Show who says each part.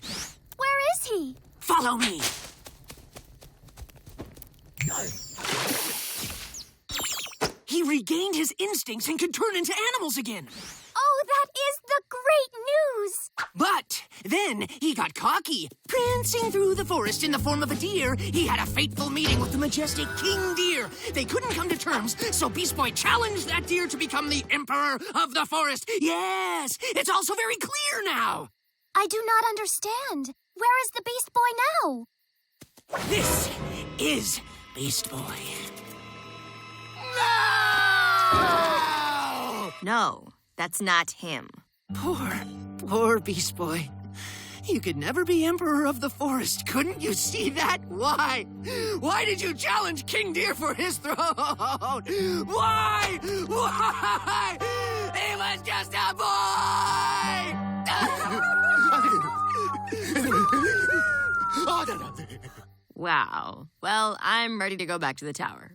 Speaker 1: Boy.
Speaker 2: Where is he?
Speaker 1: Follow me. He regained his instincts and could turn into animals again.
Speaker 2: Oh, that is the great news!
Speaker 1: But then he got cocky. Prancing through the forest in the form of a deer, he had a fateful meeting with the majestic King Deer. They couldn't come to terms, so Beast Boy challenged that deer to become the emperor of the forest. Yes, it's also very clear now.
Speaker 2: I do not understand. Where is the Beast Boy now?
Speaker 1: This is Beast Boy. No!
Speaker 3: No, that's not him.
Speaker 1: Poor Beast Boy. You could never be Emperor of the Forest. Couldn't you see that? Why? Why did you challenge King Deer for his throne? Why? Why? He was just a boy!
Speaker 3: Wow. Well, I'm ready to go back to the tower.